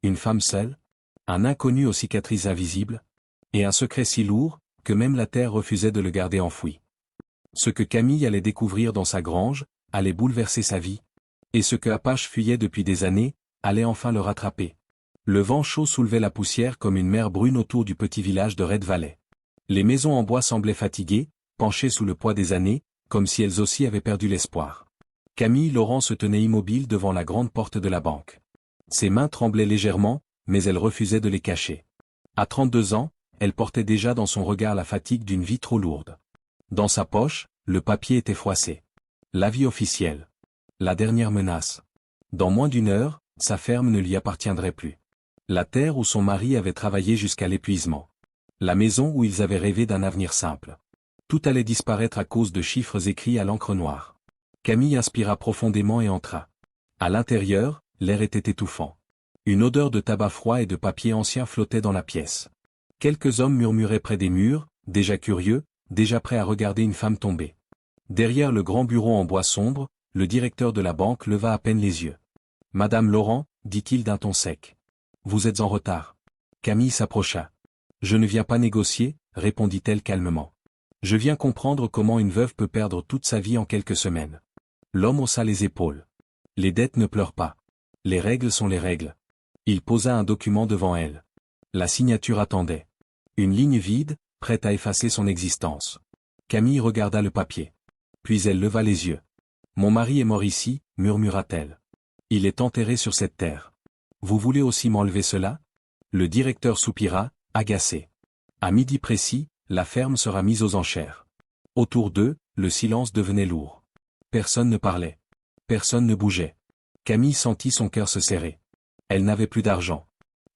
Une femme seule? Un inconnu aux cicatrices invisibles? Et un secret si lourd, que même la terre refusait de le garder enfoui. Ce que Camille allait découvrir dans sa grange, allait bouleverser sa vie. Et ce que Apache fuyait depuis des années, allait enfin le rattraper. Le vent chaud soulevait la poussière comme une mer brune autour du petit village de Red Valley. Les maisons en bois semblaient fatiguées, penchées sous le poids des années, comme si elles aussi avaient perdu l'espoir. Camille Laurent se tenait immobile devant la grande porte de la banque. Ses mains tremblaient légèrement, mais elle refusait de les cacher. À 32 ans, elle portait déjà dans son regard la fatigue d'une vie trop lourde. Dans sa poche, le papier était froissé. L'avis officiel. La dernière menace. Dans moins d'une heure, sa ferme ne lui appartiendrait plus. La terre où son mari avait travaillé jusqu'à l'épuisement. La maison où ils avaient rêvé d'un avenir simple. Tout allait disparaître à cause de chiffres écrits à l'encre noire. Camille inspira profondément et entra. À l'intérieur, l'air était étouffant. Une odeur de tabac froid et de papier ancien flottait dans la pièce. Quelques hommes murmuraient près des murs, déjà curieux, déjà prêts à regarder une femme tomber. Derrière le grand bureau en bois sombre, le directeur de la banque leva à peine les yeux. « Madame Laurent, dit-il d'un ton sec. Vous êtes en retard. » Camille s'approcha. « Je ne viens pas négocier, répondit-elle calmement. Je viens comprendre comment une veuve peut perdre toute sa vie en quelques semaines. » L'homme haussa les épaules. « Les dettes ne pleurent pas. Les règles sont les règles. » Il posa un document devant elle. La signature attendait. Une ligne vide, prête à effacer son existence. Camille regarda le papier. Puis elle leva les yeux. « Mon mari est mort ici, murmura-t-elle. Il est enterré sur cette terre. Vous voulez aussi m'enlever cela ?» Le directeur soupira, agacé. À midi précis, la ferme sera mise aux enchères. Autour d'eux, le silence devenait lourd. Personne ne parlait. Personne ne bougeait. Camille sentit son cœur se serrer. Elle n'avait plus d'argent.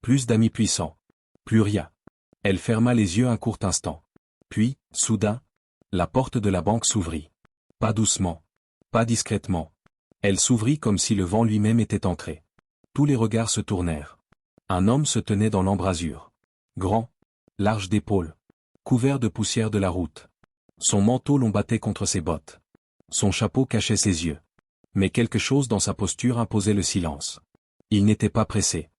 Plus d'amis puissants. Plus rien. Elle ferma les yeux un court instant. Puis, soudain, la porte de la banque s'ouvrit. Pas doucement. Pas discrètement. Elle s'ouvrit comme si le vent lui-même était entré. Tous les regards se tournèrent. Un homme se tenait dans l'embrasure. Grand. Large d'épaules. Couvert de poussière de la route. Son manteau long battait contre ses bottes. Son chapeau cachait ses yeux. Mais quelque chose dans sa posture imposait le silence. Il n'était pas pressé.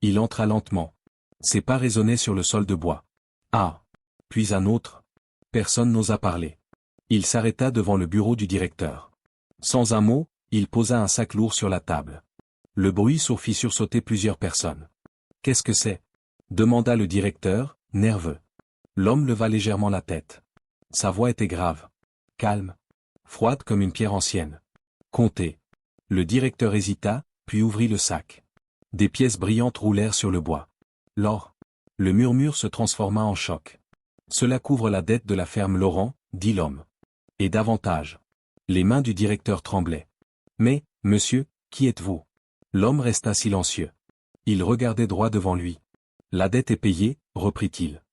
Il entra lentement. Ses pas résonnaient sur le sol de bois. Ah. Puis un autre. Personne n'osa parler. Il s'arrêta devant le bureau du directeur. Sans un mot, il posa un sac lourd sur la table. Le bruit sourd fit sursauter plusieurs personnes. « Qu'est-ce que c'est ?» demanda le directeur, nerveux. L'homme leva légèrement la tête. Sa voix était grave. Calme. Froide comme une pierre ancienne. « Comptez. » Le directeur hésita, puis ouvrit le sac. Des pièces brillantes roulèrent sur le bois. L'or. Le murmure se transforma en choc. Cela couvre la dette de la ferme Laurent, dit l'homme. Et davantage. Les mains du directeur tremblaient. Mais, monsieur, qui êtes-vous? L'homme resta silencieux. Il regardait droit devant lui. La dette est payée, reprit-il.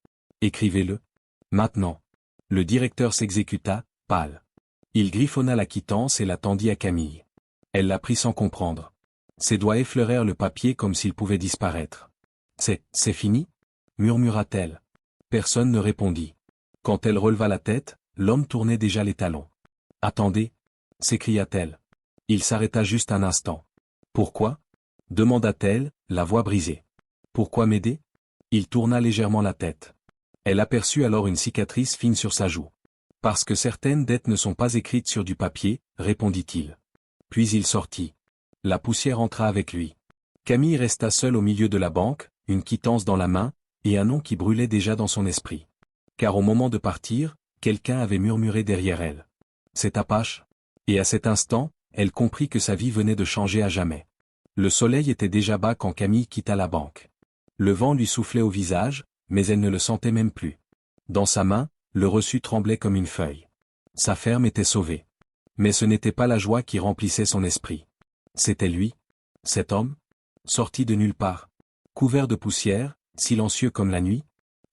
Écrivez-le. Maintenant. Le directeur s'exécuta, pâle. Il griffonna la quittance et la tendit à Camille. Elle la prit sans comprendre. Ses doigts effleurèrent le papier comme s'il pouvait disparaître. C'est fini? Murmura-t-elle. Personne ne répondit. Quand elle releva la tête, l'homme tournait déjà les talons. Attendez, s'écria-t-elle. Il s'arrêta juste un instant. Pourquoi? Demanda-t-elle, la voix brisée. Pourquoi m'aider? Il tourna légèrement la tête. Elle aperçut alors une cicatrice fine sur sa joue. Parce que certaines dettes ne sont pas écrites sur du papier, répondit-il. Puis il sortit. La poussière entra avec lui. Camille resta seule au milieu de la banque, une quittance dans la main, et un nom qui brûlait déjà dans son esprit. Car au moment de partir, quelqu'un avait murmuré derrière elle. C'est Apache. Et à cet instant, elle comprit que sa vie venait de changer à jamais. Le soleil était déjà bas quand Camille quitta la banque. Le vent lui soufflait au visage, mais elle ne le sentait même plus. Dans sa main, le reçu tremblait comme une feuille. Sa ferme était sauvée. Mais ce n'était pas la joie qui remplissait son esprit. C'était lui, cet homme, sorti de nulle part, couvert de poussière, silencieux comme la nuit,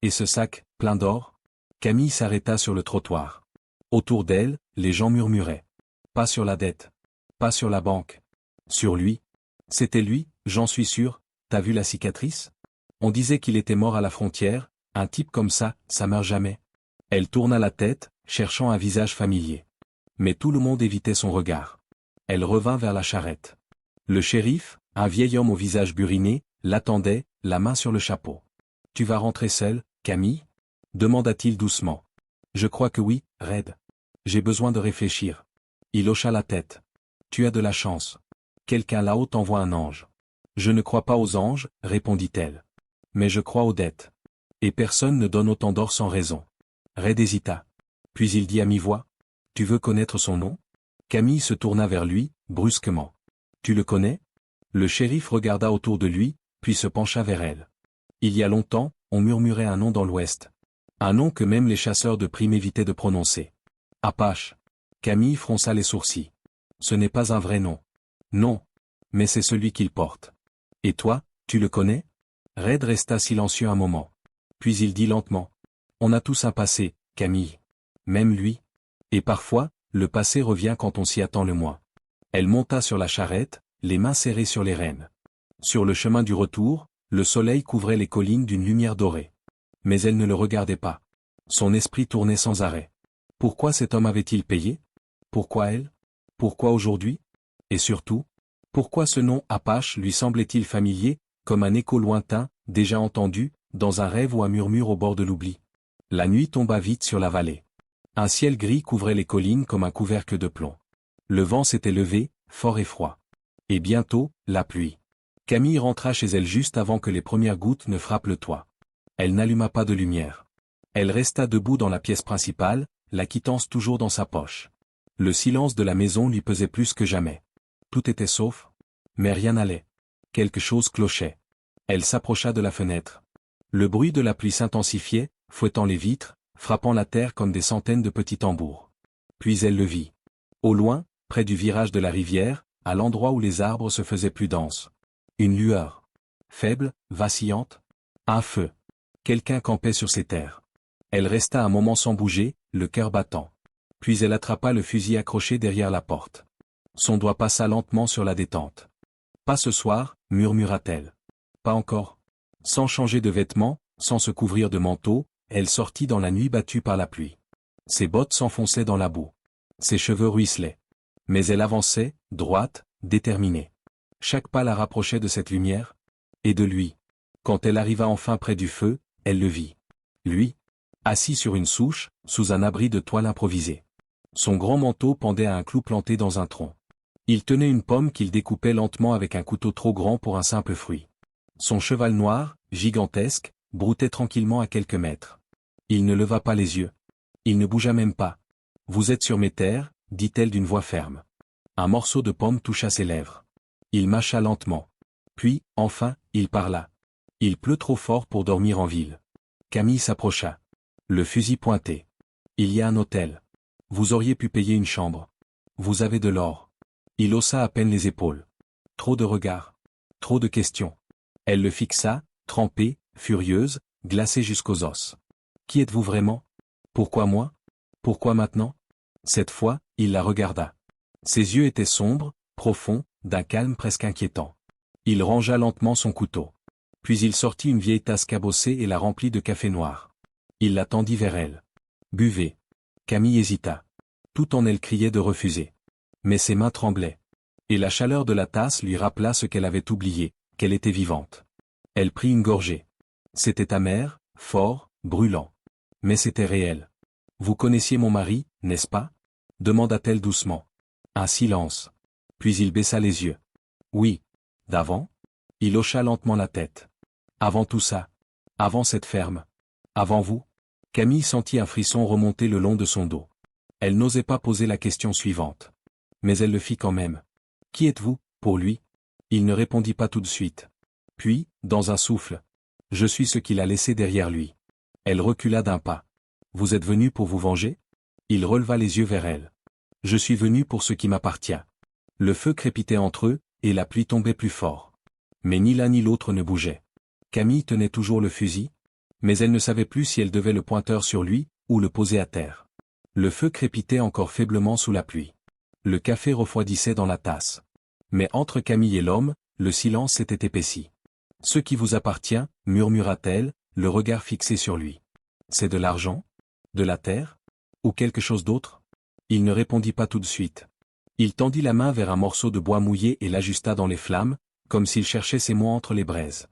et ce sac, plein d'or. Camille s'arrêta sur le trottoir. Autour d'elle, les gens murmuraient. Pas sur la dette. Pas sur la banque. Sur lui. C'était lui, j'en suis sûr, t'as vu la cicatrice? On disait qu'il était mort à la frontière, un type comme ça meurt jamais. Elle tourna la tête, cherchant un visage familier. Mais tout le monde évitait son regard. Elle revint vers la charrette. Le shérif, un vieil homme au visage buriné, l'attendait, la main sur le chapeau. « Tu vas rentrer seule, Camille ?» demanda-t-il doucement. « Je crois que oui, Red. J'ai besoin de réfléchir. » Il hocha la tête. « Tu as de la chance. Quelqu'un là-haut t'envoie un ange. »« Je ne crois pas aux anges, répondit-elle. Mais je crois aux dettes. Et personne ne donne autant d'or sans raison. » Red hésita. Puis il dit à mi-voix. « Tu veux connaître son nom ?» Camille se tourna vers lui, brusquement. « Tu le connais ?» Le shérif regarda autour de lui, puis se pencha vers elle. « Il y a longtemps, on murmurait un nom dans l'Ouest. Un nom que même les chasseurs de primes évitaient de prononcer. Apache. » Camille fronça les sourcils. « Ce n'est pas un vrai nom. »« Non. Mais c'est celui qu'il porte. »« Et toi, tu le connais ?» Red resta silencieux un moment. Puis il dit lentement. « On a tous un passé, Camille. Même lui. Et parfois, le passé revient quand on s'y attend le moins. » Elle monta sur la charrette, les mains serrées sur les rênes. Sur le chemin du retour, le soleil couvrait les collines d'une lumière dorée. Mais elle ne le regardait pas. Son esprit tournait sans arrêt. Pourquoi cet homme avait-il payé? Pourquoi elle? Pourquoi aujourd'hui? Et surtout, pourquoi ce nom Apache lui semblait-il familier, comme un écho lointain, déjà entendu, dans un rêve ou un murmure au bord de l'oubli? La nuit tomba vite sur la vallée. Un ciel gris couvrait les collines comme un couvercle de plomb. Le vent s'était levé, fort et froid. Et bientôt, la pluie. Camille rentra chez elle juste avant que les premières gouttes ne frappent le toit. Elle n'alluma pas de lumière. Elle resta debout dans la pièce principale, la quittance toujours dans sa poche. Le silence de la maison lui pesait plus que jamais. Tout était sauf, mais rien n'allait. Quelque chose clochait. Elle s'approcha de la fenêtre. Le bruit de la pluie s'intensifiait, fouettant les vitres, frappant la terre comme des centaines de petits tambours. Puis elle le vit. Au loin, près du virage de la rivière, à l'endroit où les arbres se faisaient plus denses. Une lueur. Faible, vacillante. Un feu. Quelqu'un campait sur ces terres. Elle resta un moment sans bouger, le cœur battant. Puis elle attrapa le fusil accroché derrière la porte. Son doigt passa lentement sur la détente. « Pas ce soir, murmura-t-elle. Pas encore. » Sans changer de vêtements, sans se couvrir de manteau, elle sortit dans la nuit battue par la pluie. Ses bottes s'enfonçaient dans la boue. Ses cheveux ruisselaient. Mais elle avançait, droite, déterminée. Chaque pas la rapprochait de cette lumière, et de lui. Quand elle arriva enfin près du feu, elle le vit. Lui, assis sur une souche, sous un abri de toile improvisé. Son grand manteau pendait à un clou planté dans un tronc. Il tenait une pomme qu'il découpait lentement avec un couteau trop grand pour un simple fruit. Son cheval noir, gigantesque, broutait tranquillement à quelques mètres. Il ne leva pas les yeux. Il ne bougea même pas. « Vous êtes sur mes terres, » dit-elle d'une voix ferme. Un morceau de pomme toucha ses lèvres. Il mâcha lentement. Puis, enfin, il parla. « Il pleut trop fort pour dormir en ville. » Camille s'approcha. Le fusil pointé. « Il y a un hôtel. Vous auriez pu payer une chambre. Vous avez de l'or. » Il haussa à peine les épaules. Trop de regards. Trop de questions. Elle le fixa, trempée, furieuse, glacée jusqu'aux os. « Qui êtes-vous vraiment? Pourquoi moi? Pourquoi maintenant ?» Cette fois, il la regarda. Ses yeux étaient sombres, profonds, d'un calme presque inquiétant. Il rangea lentement son couteau. Puis il sortit une vieille tasse cabossée et la remplit de café noir. Il la tendit vers elle. « Buvez. » Camille hésita. Tout en elle criait de refuser. Mais ses mains tremblaient. Et la chaleur de la tasse lui rappela ce qu'elle avait oublié, qu'elle était vivante. Elle prit une gorgée. C'était amer, fort, brûlant. Mais c'était réel. « Vous connaissiez mon mari, n'est-ce pas ?» demanda-t-elle doucement. Un silence. Puis il baissa les yeux. « Oui. D'avant ?» Il hocha lentement la tête. « Avant tout ça. Avant cette ferme. Avant vous ?» Camille sentit un frisson remonter le long de son dos. Elle n'osait pas poser la question suivante. Mais elle le fit quand même. « Qui êtes-vous, pour lui ?» Il ne répondit pas tout de suite. Puis, dans un souffle. « Je suis ce qu'il a laissé derrière lui. » Elle recula d'un pas. « Vous êtes venu pour vous venger ?» Il releva les yeux vers elle. « Je suis venu pour ce qui m'appartient. » Le feu crépitait entre eux, et la pluie tombait plus fort. Mais ni l'un ni l'autre ne bougeait. Camille tenait toujours le fusil, mais elle ne savait plus si elle devait le pointeur sur lui, ou le poser à terre. Le feu crépitait encore faiblement sous la pluie. Le café refroidissait dans la tasse. Mais entre Camille et l'homme, le silence s'était épaissi. « Ce qui vous appartient, » murmura-t-elle, le regard fixé sur lui. « C'est de l'argent? De la terre? Ou quelque chose d'autre ?» Il ne répondit pas tout de suite. Il tendit la main vers un morceau de bois mouillé et l'ajusta dans les flammes, comme s'il cherchait ses mots entre les braises.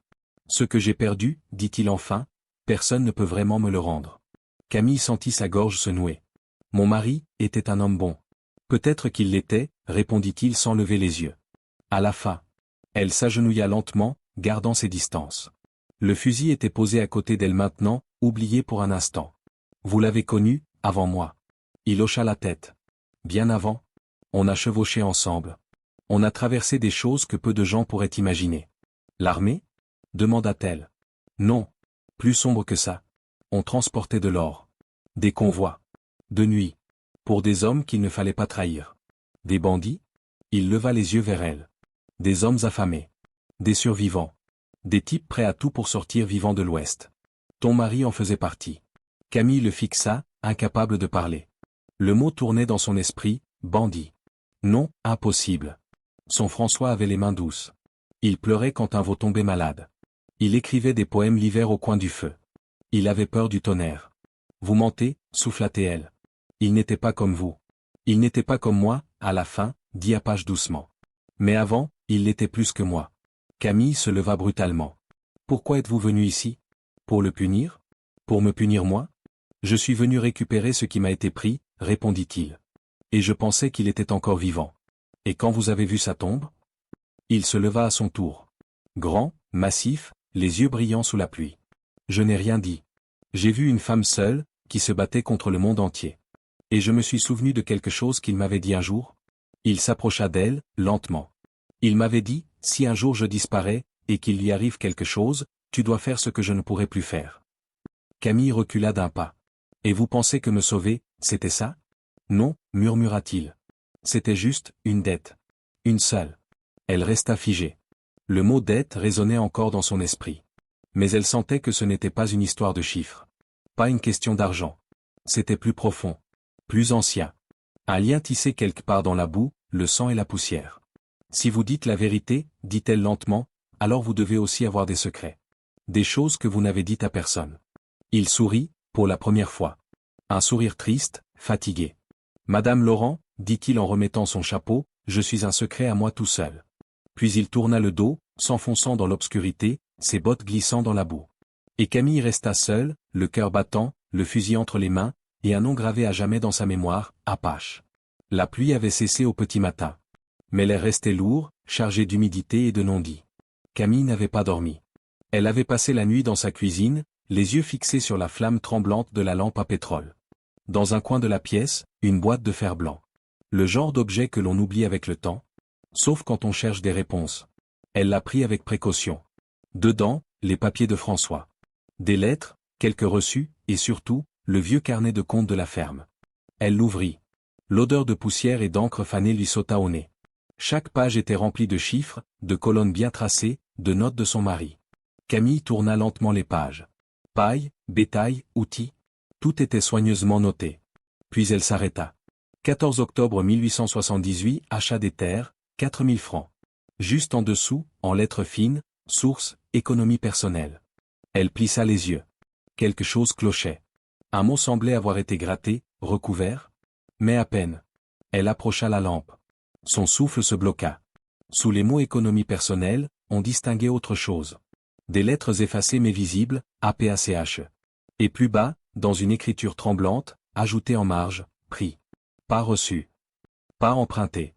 Ce que j'ai perdu, dit-il enfin, personne ne peut vraiment me le rendre. Camille sentit sa gorge se nouer. Mon mari était un homme bon. Peut-être qu'il l'était, répondit-il sans lever les yeux. À la fin. Elle s'agenouilla lentement, gardant ses distances. Le fusil était posé à côté d'elle maintenant, oublié pour un instant. Vous l'avez connu, avant moi. Il hocha la tête. Bien avant. On a chevauché ensemble. On a traversé des choses que peu de gens pourraient imaginer. L'armée ? Demanda-t-elle. Non. Plus sombre que ça. On transportait de l'or. Des convois. De nuit. Pour des hommes qu'il ne fallait pas trahir. Des bandits ? Il leva les yeux vers elle. Des hommes affamés. Des survivants. Des types prêts à tout pour sortir vivants de l'Ouest. Ton mari en faisait partie. Camille le fixa, incapable de parler. Le mot tournait dans son esprit, bandit. Non, impossible. Son François avait les mains douces. Il pleurait quand un veau tombait malade. Il écrivait des poèmes l'hiver au coin du feu. Il avait peur du tonnerre. Vous mentez, souffla-t-elle. Il n'était pas comme vous. Il n'était pas comme moi, à la fin, dit Apache doucement. Mais avant, il l'était plus que moi. Camille se leva brutalement. Pourquoi êtes-vous venu ici? Pour le punir? Pour me punir moi? Je suis venu récupérer ce qui m'a été pris, répondit-il. Et je pensais qu'il était encore vivant. Et quand vous avez vu sa tombe? Il se leva à son tour. Grand, massif, les yeux brillants sous la pluie. Je n'ai rien dit. J'ai vu une femme seule, qui se battait contre le monde entier. Et je me suis souvenu de quelque chose qu'il m'avait dit un jour. Il s'approcha d'elle, lentement. Il m'avait dit, si un jour je disparais, et qu'il lui arrive quelque chose, tu dois faire ce que je ne pourrai plus faire. Camille recula d'un pas. Et vous pensez que me sauver, c'était ça? Non, murmura-t-il. C'était juste, une dette. Une seule. Elle resta figée. Le mot dette résonnait encore dans son esprit. Mais elle sentait que ce n'était pas une histoire de chiffres. Pas une question d'argent. C'était plus profond. Plus ancien. Un lien tissé quelque part dans la boue, le sang et la poussière. Si vous dites la vérité, dit-elle lentement, alors vous devez aussi avoir des secrets. Des choses que vous n'avez dites à personne. Il sourit, pour la première fois. Un sourire triste, fatigué. Madame Laurent, dit-il en remettant son chapeau, je suis un secret à moi tout seul. Puis il tourna le dos, s'enfonçant dans l'obscurité, ses bottes glissant dans la boue. Et Camille resta seule, le cœur battant, le fusil entre les mains, et un nom gravé à jamais dans sa mémoire, Apache. La pluie avait cessé au petit matin. Mais l'air restait lourd, chargé d'humidité et de non-dits. Camille n'avait pas dormi. Elle avait passé la nuit dans sa cuisine, les yeux fixés sur la flamme tremblante de la lampe à pétrole. Dans un coin de la pièce, une boîte de fer blanc. Le genre d'objet que l'on oublie avec le temps. Sauf quand on cherche des réponses. Elle l'a pris avec précaution. Dedans, les papiers de François. Des lettres, quelques reçus, et surtout, le vieux carnet de compte de la ferme. Elle l'ouvrit. L'odeur de poussière et d'encre fanée lui sauta au nez. Chaque page était remplie de chiffres, de colonnes bien tracées, de notes de son mari. Camille tourna lentement les pages. Paille, bétail, outils. Tout était soigneusement noté. Puis elle s'arrêta. 14 octobre 1878, achat des terres, 4000 francs. Juste en dessous, en lettres fines, source, économie personnelle. Elle plissa les yeux. Quelque chose clochait. Un mot semblait avoir été gratté, recouvert. Mais à peine. Elle approcha la lampe. Son souffle se bloqua. Sous les mots économie personnelle, on distinguait autre chose. Des lettres effacées mais visibles, APACHE. Et plus bas, dans une écriture tremblante, ajouté en marge, prix. Pas reçu. Pas emprunté.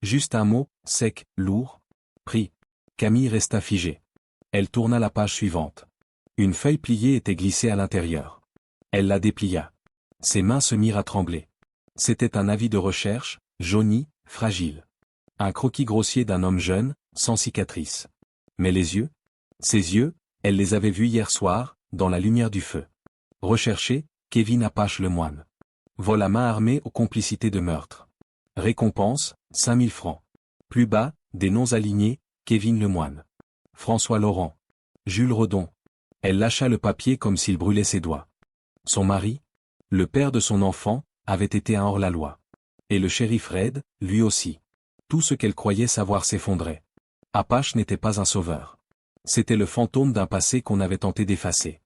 Juste un mot, sec, lourd. Prix. Camille resta figée. Elle tourna la page suivante. Une feuille pliée était glissée à l'intérieur. Elle la déplia. Ses mains se mirent à trembler. C'était un avis de recherche, jauni, fragile. Un croquis grossier d'un homme jeune, sans cicatrice. Mais les yeux? Ses yeux, elle les avait vus hier soir, dans la lumière du feu. Recherché, Kevin Apache Lemoine. Vol à main armée aux complicités de meurtre. Récompense, 5000 francs. Plus bas, des noms alignés, Kevin Lemoine. François Laurent. Jules Redon. Elle lâcha le papier comme s'il brûlait ses doigts. Son mari, le père de son enfant, avait été un hors-la-loi. Et le shérif Red, lui aussi. Tout ce qu'elle croyait savoir s'effondrait. Apache n'était pas un sauveur. C'était le fantôme d'un passé qu'on avait tenté d'effacer.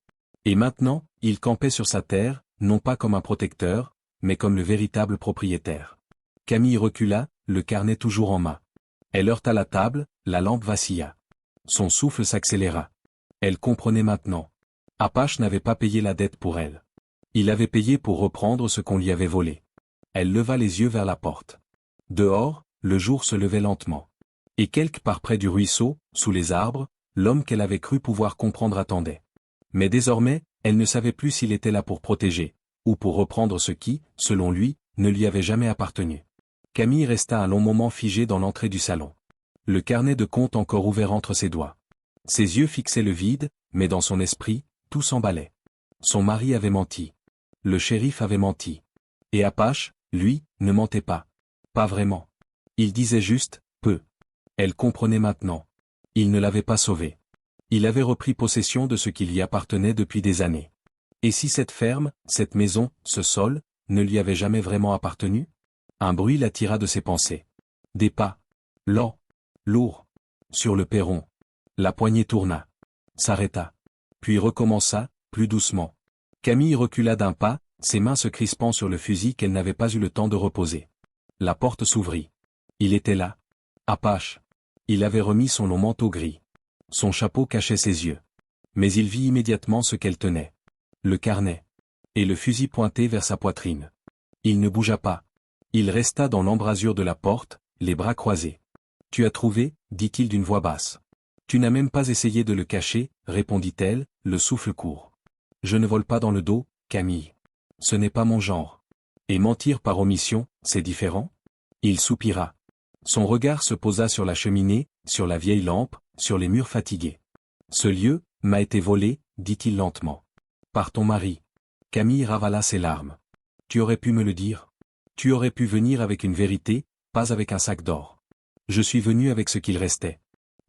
Et maintenant, il campait sur sa terre, non pas comme un protecteur, mais comme le véritable propriétaire. Camille recula, le carnet toujours en main. Elle heurta la table, la lampe vacilla. Son souffle s'accéléra. Elle comprenait maintenant. Apache n'avait pas payé la dette pour elle. Il avait payé pour reprendre ce qu'on lui avait volé. Elle leva les yeux vers la porte. Dehors, le jour se levait lentement. Et quelque part près du ruisseau, sous les arbres, l'homme qu'elle avait cru pouvoir comprendre attendait. Mais désormais, elle ne savait plus s'il était là pour protéger, ou pour reprendre ce qui, selon lui, ne lui avait jamais appartenu. Camille resta un long moment figée dans l'entrée du salon. Le carnet de compte encore ouvert entre ses doigts. Ses yeux fixaient le vide, mais dans son esprit, tout s'emballait. Son mari avait menti. Le shérif avait menti. Et Apache, lui, ne mentait pas. Pas vraiment. Il disait juste, peu. Elle comprenait maintenant. Il ne l'avait pas sauvée. Il avait repris possession de ce qui lui appartenait depuis des années. Et si cette ferme, cette maison, ce sol, ne lui avait jamais vraiment appartenu? Un bruit l'attira de ses pensées. Des pas. Lents. Lourds. Sur le perron. La poignée tourna. S'arrêta. Puis recommença, plus doucement. Camille recula d'un pas, ses mains se crispant sur le fusil qu'elle n'avait pas eu le temps de reposer. La porte s'ouvrit. Il était là. Apache. Il avait remis son long manteau gris. Son chapeau cachait ses yeux. Mais il vit immédiatement ce qu'elle tenait. Le carnet. Et le fusil pointé vers sa poitrine. Il ne bougea pas. Il resta dans l'embrasure de la porte, les bras croisés. « Tu as trouvé » dit-il d'une voix basse. « Tu n'as même pas essayé de le cacher » répondit-elle, le souffle court. « Je ne vole pas dans le dos, Camille. Ce n'est pas mon genre. Et mentir par omission, c'est différent ?» Il soupira. Son regard se posa sur la cheminée, sur la vieille lampe, sur les murs fatigués. « Ce lieu m'a été volé » dit-il lentement. « Par ton mari. » Camille ravala ses larmes. « Tu aurais pu me le dire. Tu aurais pu venir avec une vérité, pas avec un sac d'or. Je suis venu avec ce qu'il restait. »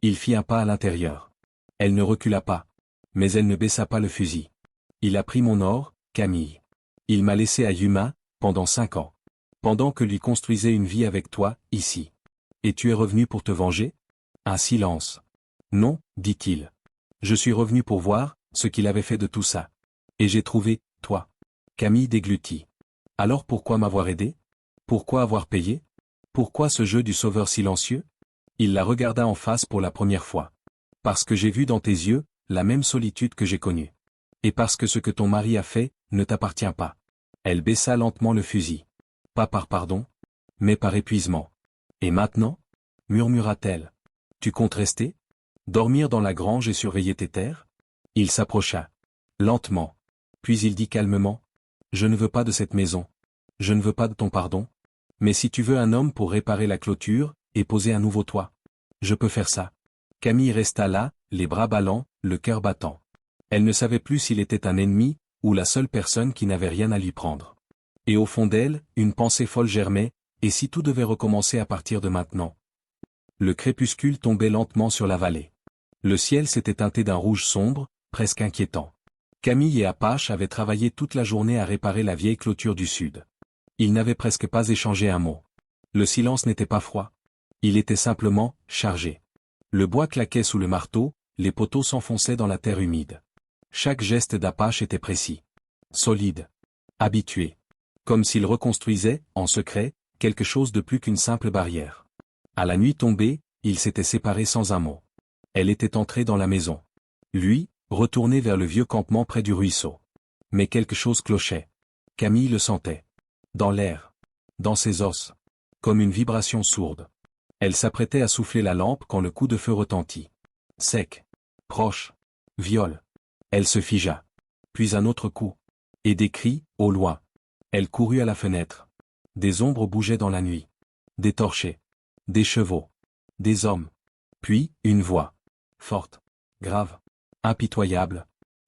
Il fit un pas à l'intérieur. Elle ne recula pas. Mais elle ne baissa pas le fusil. « Il a pris mon or, Camille. Il m'a laissé à Yuma, pendant 5 ans. Pendant que lui construisait une vie avec toi, ici. Et tu es revenu pour te venger ?» Un silence. « Non, dit-il. Je suis revenu pour voir ce qu'il avait fait de tout ça. Et j'ai trouvé, toi. » Camille déglutit. « Alors pourquoi m'avoir aidé? Pourquoi avoir payé? Pourquoi ce jeu du sauveur silencieux ?» Il la regarda en face pour la première fois. « Parce que j'ai vu dans tes yeux, la même solitude que j'ai connue. Et parce que ce que ton mari a fait, ne t'appartient pas. » Elle baissa lentement le fusil. « Pas par pardon, mais par épuisement. »« Et maintenant » murmura-t-elle. « Tu comptes rester? Dormir dans la grange et surveiller tes terres ?» Il s'approcha. Lentement. Puis il dit calmement. « Je ne veux pas de cette maison. Je ne veux pas de ton pardon. Mais si tu veux un homme pour réparer la clôture, et poser un nouveau toit, je peux faire ça. » Camille resta là, les bras ballants, le cœur battant. Elle ne savait plus s'il était un ennemi, ou la seule personne qui n'avait rien à lui prendre. Et au fond d'elle, une pensée folle germait, et si tout devait recommencer à partir de maintenant? Le crépuscule tombait lentement sur la vallée. Le ciel s'était teinté d'un rouge sombre, presque inquiétant. Camille et Apache avaient travaillé toute la journée à réparer la vieille clôture du sud. Ils n'avaient presque pas échangé un mot. Le silence n'était pas froid. Il était simplement chargé. Le bois claquait sous le marteau, les poteaux s'enfonçaient dans la terre humide. Chaque geste d'Apache était précis. Solide. Habitué. Comme s'il reconstruisait, en secret, quelque chose de plus qu'une simple barrière. À la nuit tombée, ils s'étaient séparés sans un mot. Elle était entrée dans la maison. Lui, retourné vers le vieux campement près du ruisseau. Mais quelque chose clochait. Camille le sentait. Dans l'air. Dans ses os. Comme une vibration sourde. Elle s'apprêtait à souffler la lampe quand le coup de feu retentit. Sec. Proche. Viol. Elle se figea. Puis un autre coup. Et des cris, au loin. Elle courut à la fenêtre. Des ombres bougeaient dans la nuit. Des torchers. Des chevaux. Des hommes. Puis, une voix. Forte. Grave. Impitoyable.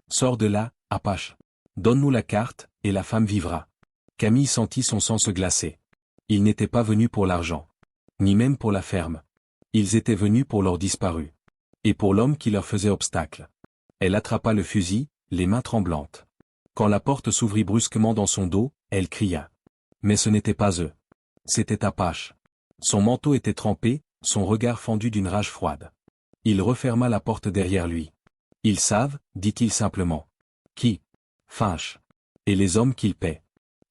Sors de là, Apache. Donne-nous la carte, et la femme vivra. Camille sentit son sang se glacer. Ils n'étaient pas venus pour l'argent. Ni même pour la ferme. Ils étaient venus pour leur disparu. Et pour l'homme qui leur faisait obstacle. Elle attrapa le fusil, les mains tremblantes. Quand la porte s'ouvrit brusquement dans son dos, elle cria. Mais ce n'était pas eux. C'était Apache. Son manteau était trempé, son regard fendu d'une rage froide. Il referma la porte derrière lui. Ils savent, dit-il simplement. Qui? Finch. Et les hommes qu'ils paient.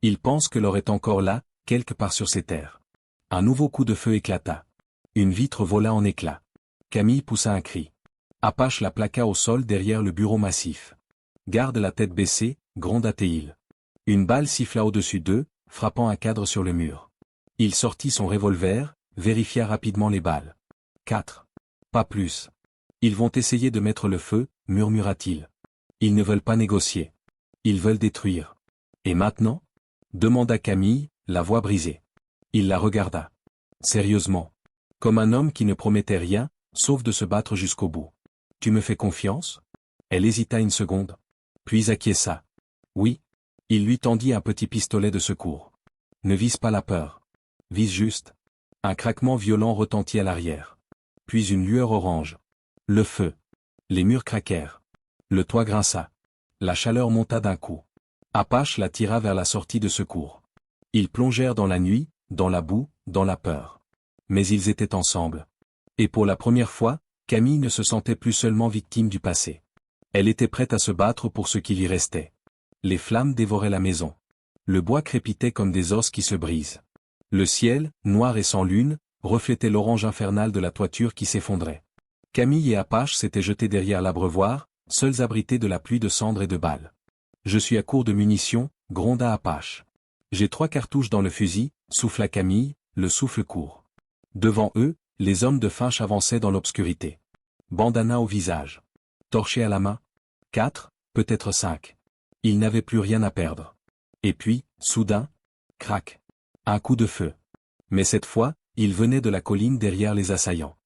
Ils pensent que l'or est encore là, quelque part sur ces terres. Un nouveau coup de feu éclata. Une vitre vola en éclats. Camille poussa un cri. Apache la plaqua au sol derrière le bureau massif. Garde la tête baissée, gronda-t-il. Une balle siffla au-dessus d'eux, frappant un cadre sur le mur. Il sortit son revolver, vérifia rapidement les balles. 4. Pas plus. Ils vont essayer de mettre le feu, murmura-t-il. Ils ne veulent pas négocier. Ils veulent détruire. Et maintenant? Demanda Camille, la voix brisée. Il la regarda. Sérieusement. Comme un homme qui ne promettait rien, sauf de se battre jusqu'au bout. Tu me fais confiance? Elle hésita une seconde. Puis acquiesça. Oui. Il lui tendit un petit pistolet de secours. Ne vise pas la peur. Vise juste. Un craquement violent retentit à l'arrière. Puis une lueur orange. Le feu. Les murs craquèrent. Le toit grinça. La chaleur monta d'un coup. Apache la tira vers la sortie de secours. Ils plongèrent dans la nuit, dans la boue, dans la peur. Mais ils étaient ensemble. Et pour la première fois, Camille ne se sentait plus seulement victime du passé. Elle était prête à se battre pour ce qui lui restait. Les flammes dévoraient la maison. Le bois crépitait comme des os qui se brisent. Le ciel, noir et sans lune, reflétait l'orange infernal de la toiture qui s'effondrait. Camille et Apache s'étaient jetés derrière l'abreuvoir, seuls abrités de la pluie de cendres et de balles. Je suis à court de munitions, gronda Apache. J'ai 3 cartouches dans le fusil, souffla Camille, le souffle court. Devant eux, les hommes de Finch avançaient dans l'obscurité. Bandana au visage. Torché à la main. 4, peut-être 5. Ils n'avaient plus rien à perdre. Et puis, soudain, crac. Un coup de feu. Mais cette fois, il venait de la colline derrière les assaillants.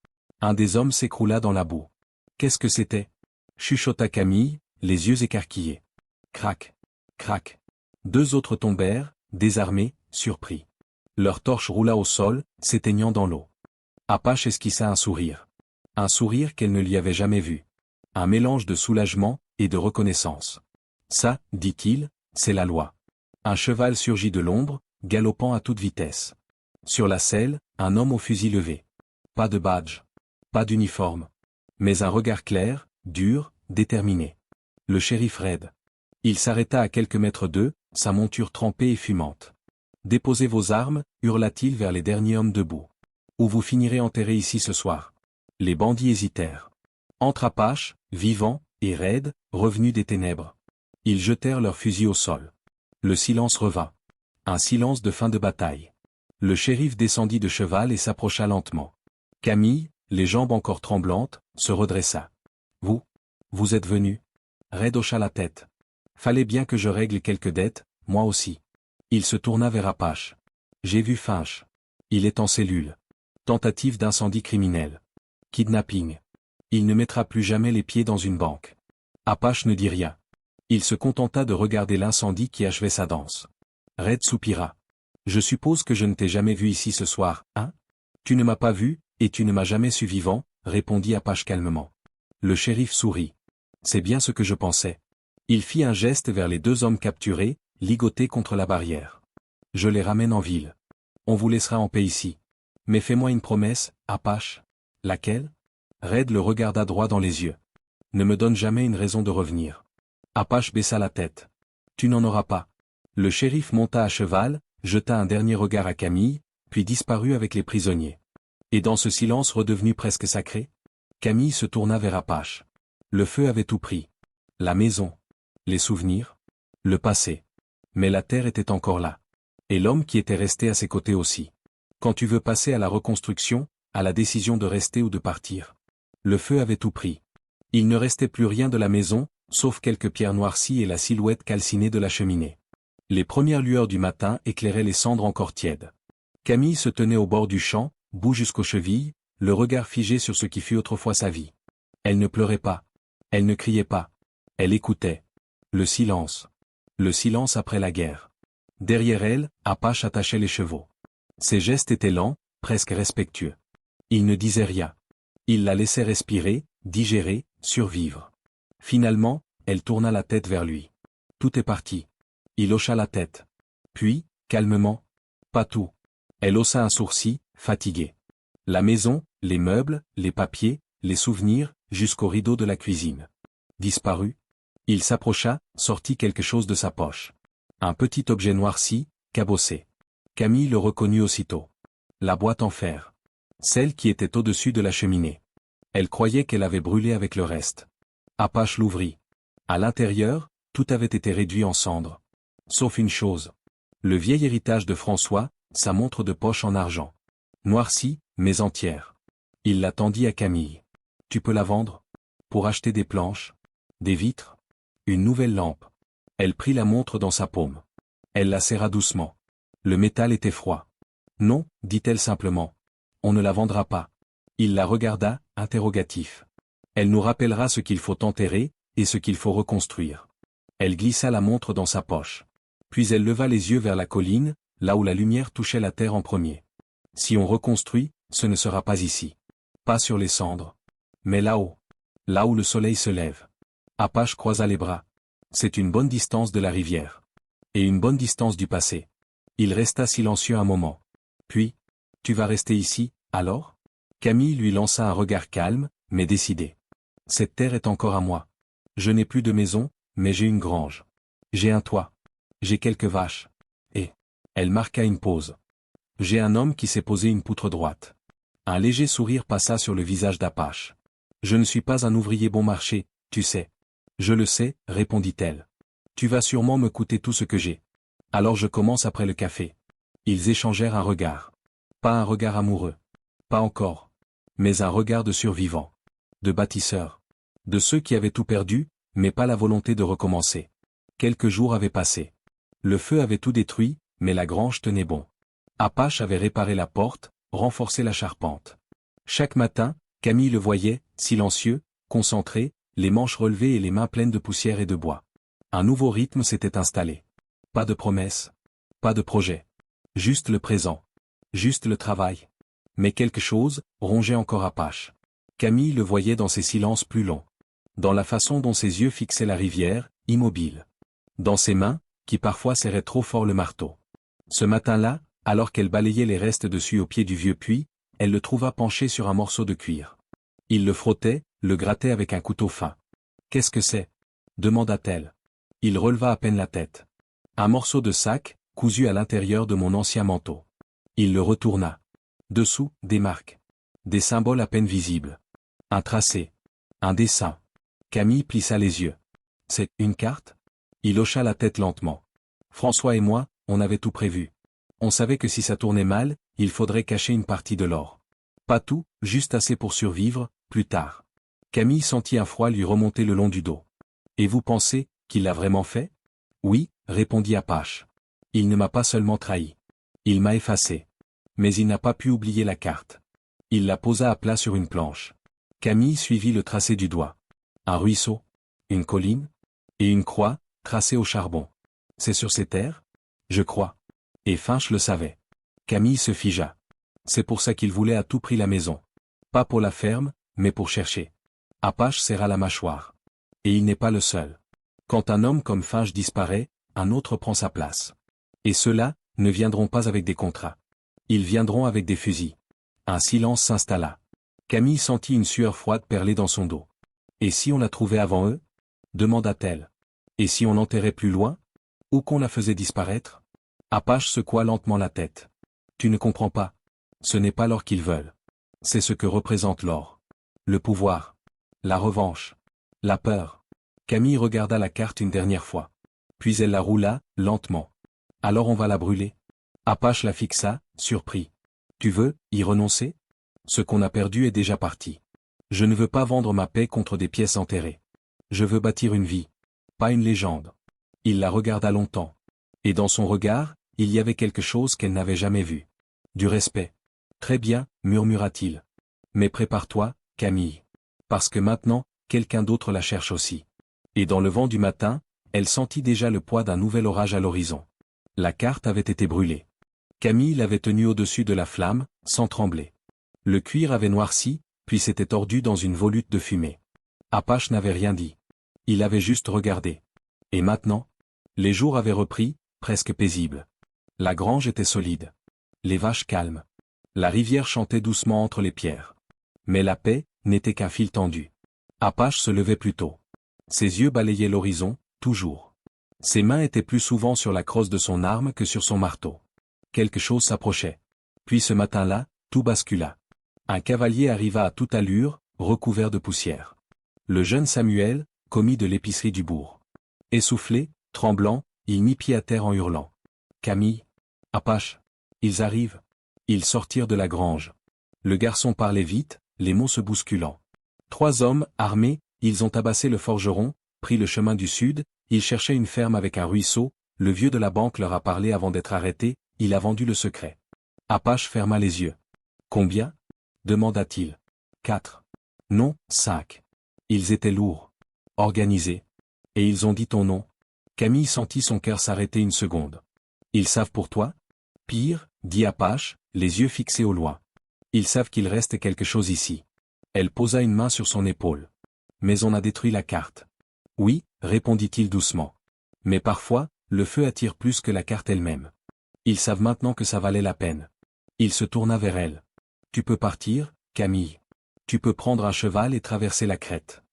Un des hommes s'écroula dans la boue. Qu'est-ce que c'était? Chuchota Camille, les yeux écarquillés. Crac. Crac. 2 autres tombèrent, désarmés, surpris. Leur torche roula au sol, s'éteignant dans l'eau. Apache esquissa un sourire. Un sourire qu'elle ne lui avait jamais vu. Un mélange de soulagement et de reconnaissance. Ça, dit-il, c'est la loi. Un cheval surgit de l'ombre, galopant à toute vitesse. Sur la selle, un homme au fusil levé. Pas de badge. Pas d'uniforme. Mais un regard clair, dur, déterminé. Le shérif Red. Il s'arrêta à quelques mètres d'eux, sa monture trempée et fumante. Déposez vos armes, hurla-t-il vers les derniers hommes debout. Ou vous finirez enterrés ici ce soir. Les bandits hésitèrent. Entre Apache, vivant, et Red, revenus des ténèbres. Ils jetèrent leurs fusils au sol. Le silence revint. Un silence de fin de bataille. Le shérif descendit de cheval et s'approcha lentement. Camille, les jambes encore tremblantes, se redressa. Vous êtes venu? Red hocha la tête. Fallait bien que je règle quelques dettes, moi aussi. Il se tourna vers Apache. J'ai vu Finch. Il est en cellule. Tentative d'incendie criminel. Kidnapping. Il ne mettra plus jamais les pieds dans une banque. Apache ne dit rien. Il se contenta de regarder l'incendie qui achevait sa danse. Red soupira. Je suppose que je ne t'ai jamais vu ici ce soir, hein? Tu ne m'as pas vu, et tu ne m'as jamais su vivant, répondit Apache calmement. Le shérif sourit. C'est bien ce que je pensais. Il fit un geste vers les 2 hommes capturés, ligotés contre la barrière. Je les ramène en ville. On vous laissera en paix ici. Mais fais-moi une promesse, Apache. Laquelle? Red le regarda droit dans les yeux. Ne me donne jamais une raison de revenir. Apache baissa la tête. Tu n'en auras pas. Le shérif monta à cheval, jeta un dernier regard à Camille, puis disparut avec les prisonniers. Et dans ce silence redevenu presque sacré, Camille se tourna vers Apache. Le feu avait tout pris. La maison. Les souvenirs. Le passé. Mais la terre était encore là. Et l'homme qui était resté à ses côtés aussi. Quand tu veux passer à la reconstruction, à la décision de rester ou de partir. Le feu avait tout pris. Il ne restait plus rien de la maison, sauf quelques pierres noircies et la silhouette calcinée de la cheminée. Les premières lueurs du matin éclairaient les cendres encore tièdes. Camille se tenait au bord du champ, bout jusqu'aux chevilles, le regard figé sur ce qui fut autrefois sa vie. Elle ne pleurait pas. Elle ne criait pas. Elle écoutait. Le silence. Le silence après la guerre. Derrière elle, Apache attachait les chevaux. Ses gestes étaient lents, presque respectueux. Il ne disait rien. Il la laissait respirer, digérer, survivre. Finalement, elle tourna la tête vers lui. Tout est parti. Il hocha la tête. Puis, calmement, pas tout. Elle haussa un sourcil, fatiguée. La maison, les meubles, les papiers, les souvenirs, jusqu'au rideau de la cuisine. Disparu. Il s'approcha, sortit quelque chose de sa poche. Un petit objet noirci, cabossé. Camille le reconnut aussitôt. La boîte en fer. Celle qui était au-dessus de la cheminée. Elle croyait qu'elle avait brûlé avec le reste. Apache l'ouvrit. À l'intérieur, tout avait été réduit en cendres. Sauf une chose. Le vieil héritage de François, sa montre de poche en argent. Noircie, mais entière. Il la tendit à Camille. Tu peux la vendre? Pour acheter des planches? Des vitres? Une nouvelle lampe. Elle prit la montre dans sa paume. Elle la serra doucement. Le métal était froid. Non, dit-elle simplement. On ne la vendra pas. Il la regarda, interrogatif. Elle nous rappellera ce qu'il faut enterrer, et ce qu'il faut reconstruire. Elle glissa la montre dans sa poche. Puis elle leva les yeux vers la colline, là où la lumière touchait la terre en premier. Si on reconstruit, ce ne sera pas ici. Pas sur les cendres. Mais là-haut. Là où le soleil se lève. Apache croisa les bras. C'est une bonne distance de la rivière. Et une bonne distance du passé. Il resta silencieux un moment. Puis, tu vas rester ici, alors? Camille lui lança un regard calme, mais décidé. Cette terre est encore à moi. Je n'ai plus de maison, mais j'ai une grange. J'ai un toit. J'ai quelques vaches. Et, elle marqua une pause. J'ai un homme qui s'est posé une poutre droite. Un léger sourire passa sur le visage d'Apache. Je ne suis pas un ouvrier bon marché, tu sais. Je le sais, répondit-elle. Tu vas sûrement me coûter tout ce que j'ai. Alors je commence après le café. Ils échangèrent un regard. Pas un regard amoureux. Pas encore. Mais un regard de survivant. De bâtisseur. De ceux qui avaient tout perdu, mais pas la volonté de recommencer. Quelques jours avaient passé. Le feu avait tout détruit, mais la grange tenait bon. Apache avait réparé la porte, renforcé la charpente. Chaque matin, Camille le voyait, silencieux, concentré, les manches relevées et les mains pleines de poussière et de bois. Un nouveau rythme s'était installé. Pas de promesses. Pas de projet. Juste le présent. Juste le travail. Mais quelque chose, rongeait encore Apache. Camille le voyait dans ses silences plus longs. Dans la façon dont ses yeux fixaient la rivière, immobile. Dans ses mains, qui parfois serraient trop fort le marteau. Ce matin-là, alors qu'elle balayait les restes de suie au pied du vieux puits, elle le trouva penché sur un morceau de cuir. Il le frottait, le grattait avec un couteau fin. « Qu'est-ce que c'est » demanda-t-elle. Il releva à peine la tête. « Un morceau de sac, cousu à l'intérieur de mon ancien manteau. » Il le retourna. Dessous, des marques. Des symboles à peine visibles. Un tracé. Un dessin. Camille plissa les yeux. « C'est une carte ?» Il hocha la tête lentement. « François et moi, on avait tout prévu. On savait que si ça tournait mal, il faudrait cacher une partie de l'or. Pas tout, juste assez pour survivre, plus tard. » Camille sentit un froid lui remonter le long du dos. « Et vous pensez, qu'il l'a vraiment fait ?» « Oui, » répondit Apache. « Il ne m'a pas seulement trahi. Il m'a effacé. Mais il n'a pas pu oublier la carte. » Il la posa à plat sur une planche. Camille suivit le tracé du doigt. Un ruisseau, une colline, et une croix, tracée au charbon. « C'est sur ces terres ? » « Je crois. » Et Finch le savait. Camille se figea. C'est pour ça qu'il voulait à tout prix la maison. Pas pour la ferme, mais pour chercher. Apache serra la mâchoire. Et il n'est pas le seul. Quand un homme comme Finch disparaît, un autre prend sa place. Et ceux-là, ne viendront pas avec des contrats. Ils viendront avec des fusils. Un silence s'installa. Camille sentit une sueur froide perler dans son dos. Et si on la trouvait avant eux ? Demanda-t-elle. Et si on l'enterrait plus loin ? Ou qu'on la faisait disparaître ? Apache secoua lentement la tête. Tu ne comprends pas. Ce n'est pas l'or qu'ils veulent. C'est ce que représente l'or. Le pouvoir. La revanche. La peur. Camille regarda la carte une dernière fois. Puis elle la roula, lentement. Alors on va la brûler. Apache la fixa, surpris. Tu veux y renoncer ? Ce qu'on a perdu est déjà parti. Je ne veux pas vendre ma paix contre des pièces enterrées. Je veux bâtir une vie. Pas une légende. Il la regarda longtemps. Et dans son regard, il y avait quelque chose qu'elle n'avait jamais vu. Du respect. Très bien, murmura-t-il. Mais prépare-toi, Camille. Parce que maintenant, quelqu'un d'autre la cherche aussi. Et dans le vent du matin, elle sentit déjà le poids d'un nouvel orage à l'horizon. La carte avait été brûlée. Camille l'avait tenue au-dessus de la flamme, sans trembler. Le cuir avait noirci, puis s'était tordu dans une volute de fumée. Apache n'avait rien dit. Il avait juste regardé. Et maintenant ? Les jours avaient repris, presque paisibles. La grange était solide. Les vaches calmes. La rivière chantait doucement entre les pierres. Mais la paix n'était qu'un fil tendu. Apache se levait plus tôt. Ses yeux balayaient l'horizon, toujours. Ses mains étaient plus souvent sur la crosse de son arme que sur son marteau. Quelque chose s'approchait. Puis ce matin-là, tout bascula. Un cavalier arriva à toute allure, recouvert de poussière. Le jeune Samuel, commis de l'épicerie du bourg. Essoufflé, tremblant, il mit pied à terre en hurlant. Camille. Apache. Ils arrivent. Ils sortirent de la grange. Le garçon parlait vite, les mots se bousculant. 3 hommes, armés, ils ont tabassé le forgeron, pris le chemin du sud, ils cherchaient une ferme avec un ruisseau, le vieux de la banque leur a parlé avant d'être arrêté, il a vendu le secret. Apache ferma les yeux. Combien? Demanda-t-il. 4. Non, 5. Ils étaient lourds. Organisés. Et ils ont dit ton nom. Camille sentit son cœur s'arrêter une seconde. Ils savent pour toi? Pire, dit Apache, les yeux fixés au loin. Ils savent qu'il reste quelque chose ici. Elle posa une main sur son épaule. Mais on a détruit la carte. Oui, répondit-il doucement. Mais parfois, le feu attire plus que la carte elle-même. Ils savent maintenant que ça valait la peine. Il se tourna vers elle. Tu peux partir, Camille. Tu peux prendre un cheval et traverser la crête.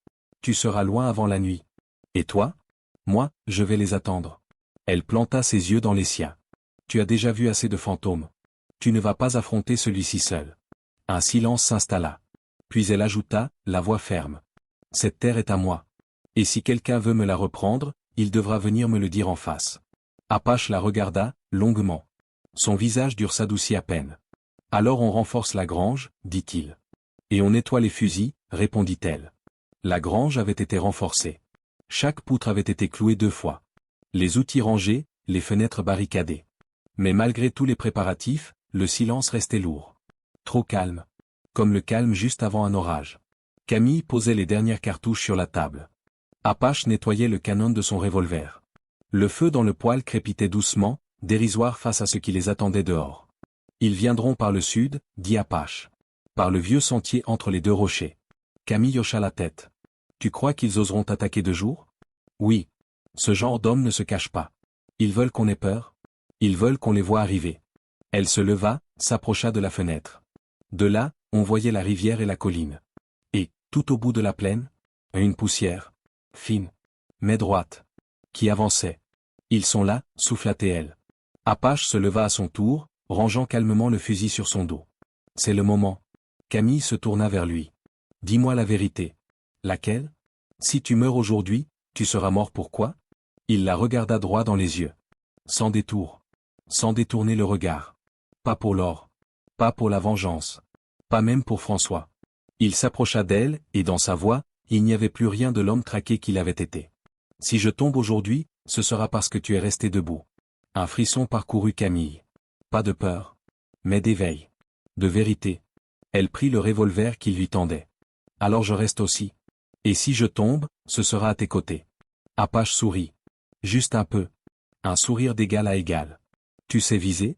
Tu seras loin avant la nuit. Et toi? Moi, je vais les attendre. Elle planta ses yeux dans les siens. Tu as déjà vu assez de fantômes. Tu ne vas pas affronter celui-ci seul. Un silence s'installa. Puis elle ajouta, la voix ferme. Cette terre est à moi. Et si quelqu'un veut me la reprendre, il devra venir me le dire en face. Apache la regarda, longuement. Son visage dur s'adoucit à peine. Alors on renforce la grange, dit-il. Et on nettoie les fusils, répondit-elle. La grange avait été renforcée. Chaque poutre avait été clouée 2 fois. Les outils rangés, les fenêtres barricadées. Mais malgré tous les préparatifs, le silence restait lourd. Trop calme. Comme le calme juste avant un orage. Camille posait les dernières cartouches sur la table. Apache nettoyait le canon de son revolver. Le feu dans le poêle crépitait doucement, dérisoire face à ce qui les attendait dehors. Ils viendront par le sud, dit Apache. Par le vieux sentier entre les 2 rochers. Camille hocha la tête. Tu crois qu'ils oseront attaquer de jour? Oui. Ce genre d'hommes ne se cache pas. Ils veulent qu'on ait peur. Ils veulent qu'on les voie arriver. Elle se leva, s'approcha de la fenêtre. De là, on voyait la rivière et la colline. Et, tout au bout de la plaine, une poussière, fine, mais droite, qui avançait. Ils sont là, souffla-t-elle. Apache se leva à son tour, rangeant calmement le fusil sur son dos. C'est le moment. Camille se tourna vers lui. Dis-moi la vérité. Laquelle? Si tu meurs aujourd'hui, tu seras mort pourquoi? Il la regarda droit dans les yeux. Sans détour. Sans détourner le regard. Pas pour l'or. Pas pour la vengeance. Pas même pour François. Il s'approcha d'elle, et dans sa voix, il n'y avait plus rien de l'homme traqué qu'il avait été. Si je tombe aujourd'hui, ce sera parce que tu es resté debout. Un frisson parcourut Camille. Pas de peur. Mais d'éveil. De vérité. Elle prit le revolver qu'il lui tendait. Alors je reste aussi. Et si je tombe, ce sera à tes côtés. Apache sourit. Juste un peu. Un sourire d'égal à égal. Tu sais viser?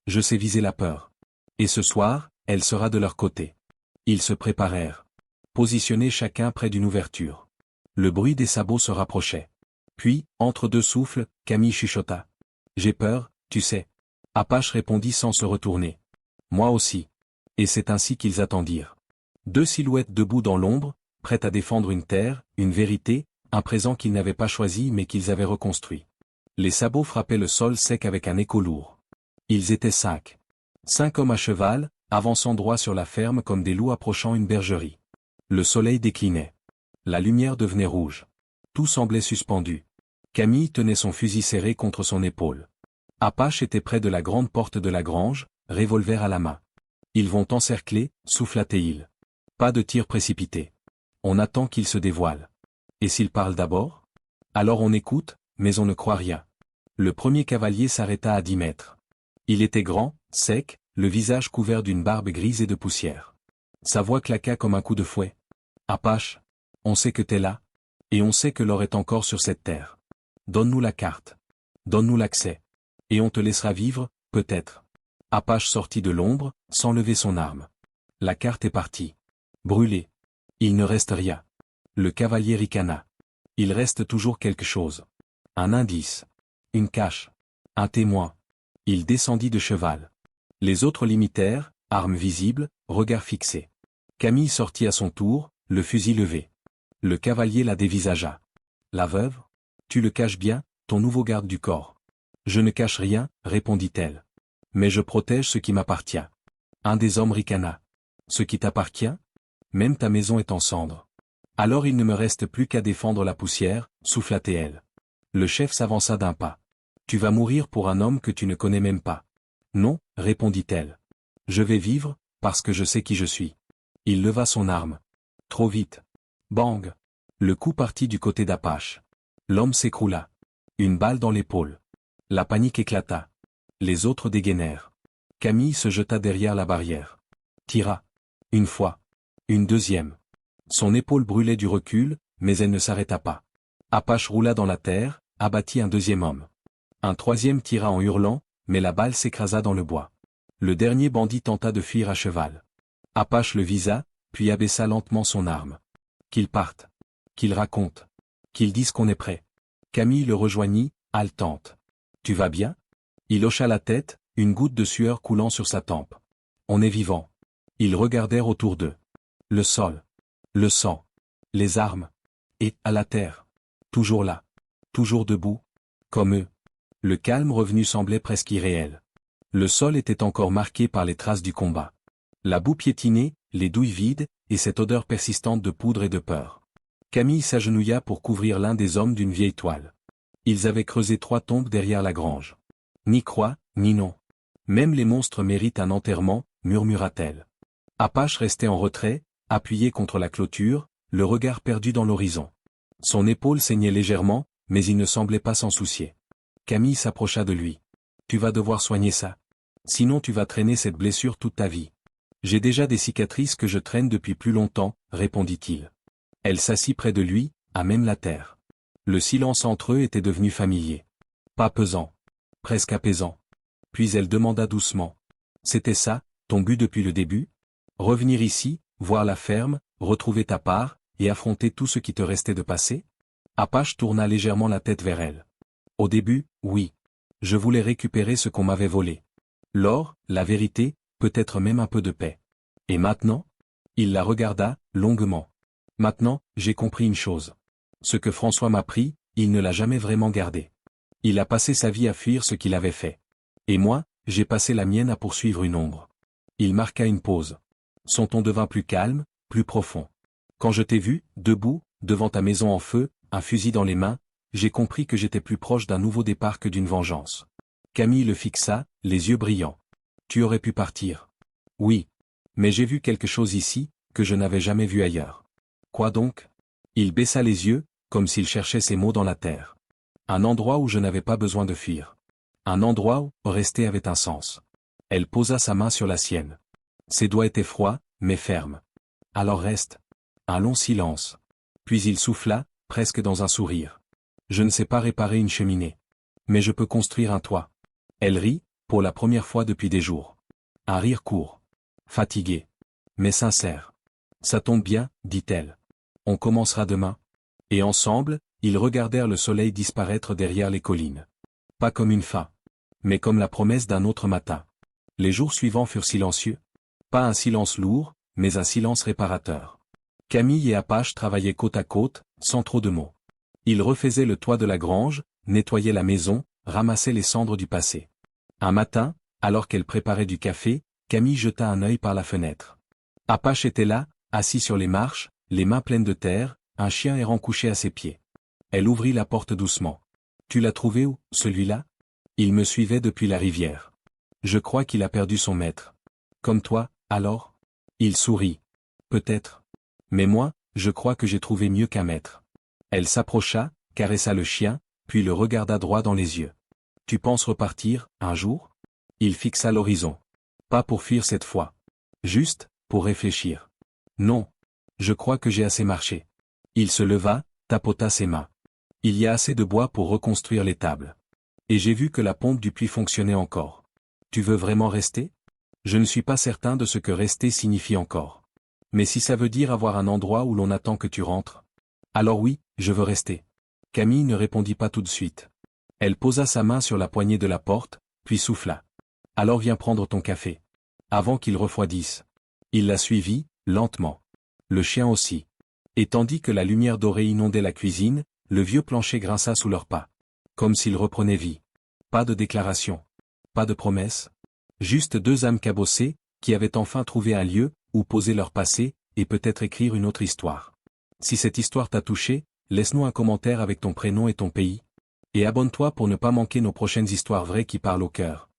Je sais viser la peur. Et ce soir, elle sera de leur côté. Ils se préparèrent. Positionnés chacun près d'une ouverture. Le bruit des sabots se rapprochait. Puis, entre 2 souffles, Camille chuchota. J'ai peur, tu sais. Apache répondit sans se retourner. Moi aussi. Et c'est ainsi qu'ils attendirent. 2 silhouettes debout dans l'ombre, prêtes à défendre une terre, une vérité, un présent qu'ils n'avaient pas choisi mais qu'ils avaient reconstruit. Les sabots frappaient le sol sec avec un écho lourd. Ils étaient 5. 5 hommes à cheval, avançant droit sur la ferme comme des loups approchant une bergerie. Le soleil déclinait. La lumière devenait rouge. Tout semblait suspendu. Camille tenait son fusil serré contre son épaule. Apache était près de la grande porte de la grange, revolver à la main. Ils vont encercler, souffla-t-il. Pas de tir précipité. On attend qu'ils se dévoilent. Et s'ils parlent d'abord? Alors on écoute, mais on ne croit rien. Le premier cavalier s'arrêta à 10 mètres. Il était grand, sec, le visage couvert d'une barbe grise et de poussière. Sa voix claqua comme un coup de fouet. Apache, on sait que t'es là. Et on sait que l'or est encore sur cette terre. Donne-nous la carte. Donne-nous l'accès. Et on te laissera vivre, peut-être. Apache sortit de l'ombre, sans lever son arme. La carte est partie. Brûlée. Il ne reste rien. Le cavalier ricana. Il reste toujours quelque chose. Un indice. Une cache. Un témoin. Il descendit de cheval. Les autres l'imitèrent, armes visibles, regard fixé. Camille sortit à son tour, le fusil levé. Le cavalier la dévisagea. La veuve? Tu le caches bien, ton nouveau garde du corps. Je ne cache rien, répondit-elle. Mais je protège ce qui m'appartient. Un des hommes ricana. Ce qui t'appartient? même ta maison est en cendres. Alors il ne me reste plus qu'à défendre la poussière, souffla-t-elle. Le chef s'avança d'un pas. Tu vas mourir pour un homme que tu ne connais même pas. Non, répondit-elle. Je vais vivre, parce que je sais qui je suis. Il leva son arme. Trop vite. Bang! Le coup partit du côté d'Apache. L'homme s'écroula. Une balle dans l'épaule. La panique éclata. Les autres dégainèrent. Camille se jeta derrière la barrière. Tira. Une fois. Une deuxième. Son épaule brûlait du recul, mais elle ne s'arrêta pas. Apache roula dans la terre, abattit un deuxième homme. Un troisième tira en hurlant, mais la balle s'écrasa dans le bois. Le dernier bandit tenta de fuir à cheval. Apache le visa, puis abaissa lentement son arme. Qu'il parte. Qu'il raconte. Qu'il dise qu'on est prêt. Camille le rejoignit, haletante. Tu vas bien? Il hocha la tête, une goutte de sueur coulant sur sa tempe. On est vivant. Ils regardèrent autour d'eux. Le sol. Le sang. Les armes. Et, à la terre. Toujours là. Toujours debout. Comme eux. Le calme revenu semblait presque irréel. Le sol était encore marqué par les traces du combat. La boue piétinée, les douilles vides, et cette odeur persistante de poudre et de peur. Camille s'agenouilla pour couvrir l'un des hommes d'une vieille toile. Ils avaient creusé 3 tombes derrière la grange. Ni croix, ni nom. Même les monstres méritent un enterrement, murmura-t-elle. Apache restait en retrait, appuyé contre la clôture, le regard perdu dans l'horizon. Son épaule saignait légèrement, mais il ne semblait pas s'en soucier. Camille s'approcha de lui. Tu vas devoir soigner ça. Sinon tu vas traîner cette blessure toute ta vie. J'ai déjà des cicatrices que je traîne depuis plus longtemps, répondit-il. Elle s'assit près de lui, à même la terre. Le silence entre eux était devenu familier. Pas pesant. Presque apaisant. Puis elle demanda doucement. C'était ça, ton but depuis le début? Revenir ici, voir la ferme, retrouver ta part, et affronter tout ce qui te restait de passé? Apache tourna légèrement la tête vers elle. Au début, oui. Je voulais récupérer ce qu'on m'avait volé. L'or, la vérité, peut-être même un peu de paix. Et maintenant? Il la regarda, longuement. Maintenant, j'ai compris une chose. Ce que François m'a pris, il ne l'a jamais vraiment gardé. Il a passé sa vie à fuir ce qu'il avait fait. Et moi, j'ai passé la mienne à poursuivre une ombre. Il marqua une pause. Son ton devint plus calme, plus profond. Quand je t'ai vu, debout, devant ta maison en feu, un fusil dans les mains, j'ai compris que j'étais plus proche d'un nouveau départ que d'une vengeance. Camille le fixa, les yeux brillants. Tu aurais pu partir. Oui. Mais j'ai vu quelque chose ici, que je n'avais jamais vu ailleurs. Quoi donc? Il baissa les yeux, comme s'il cherchait ses mots dans la terre. Un endroit où je n'avais pas besoin de fuir. Un endroit où rester avait un sens. Elle posa sa main sur la sienne. Ses doigts étaient froids, mais fermes. Alors reste. Un long silence. Puis il souffla, presque dans un sourire. Je ne sais pas réparer une cheminée. Mais je peux construire un toit. Elle rit, pour la première fois depuis des jours. Un rire court. Fatigué. Mais sincère. Ça tombe bien, dit-elle. On commencera demain. Et ensemble, ils regardèrent le soleil disparaître derrière les collines. Pas comme une fin. Mais comme la promesse d'un autre matin. Les jours suivants furent silencieux. Pas un silence lourd, mais un silence réparateur. Camille et Apache travaillaient côte à côte, sans trop de mots. Ils refaisaient le toit de la grange, nettoyaient la maison, ramassaient les cendres du passé. Un matin, alors qu'elle préparait du café, Camille jeta un œil par la fenêtre. Apache était là, assis sur les marches, les mains pleines de terre, un chien errant couché à ses pieds. Elle ouvrit la porte doucement. Tu l'as trouvé où, celui-là? Il me suivait depuis la rivière. Je crois qu'il a perdu son maître. Comme toi, alors? Il sourit. Peut-être. Mais moi, je crois que j'ai trouvé mieux qu'un maître. Elle s'approcha, caressa le chien, puis le regarda droit dans les yeux. Tu penses repartir, un jour? Il fixa l'horizon. Pas pour fuir cette fois. Juste, pour réfléchir. Non. Je crois que j'ai assez marché. Il se leva, tapota ses mains. Il y a assez de bois pour reconstruire l'étable. Et j'ai vu que la pompe du puits fonctionnait encore. Tu veux vraiment rester? Je ne suis pas certain de ce que rester signifie encore. Mais si ça veut dire avoir un endroit où l'on attend que tu rentres. Alors oui, je veux rester. Camille ne répondit pas tout de suite. Elle posa sa main sur la poignée de la porte, puis souffla. Alors viens prendre ton café. Avant qu'il refroidisse. Il la suivit, lentement. Le chien aussi. Et tandis que la lumière dorée inondait la cuisine, le vieux plancher grinça sous leurs pas. Comme s'il reprenait vie. Pas de déclaration. Pas de promesse. Juste 2 âmes cabossées, qui avaient enfin trouvé un lieu, où poser leur passé, et peut-être écrire une autre histoire. Si cette histoire t'a touché, laisse-nous un commentaire avec ton prénom et ton pays. Et abonne-toi pour ne pas manquer nos prochaines histoires vraies qui parlent au cœur.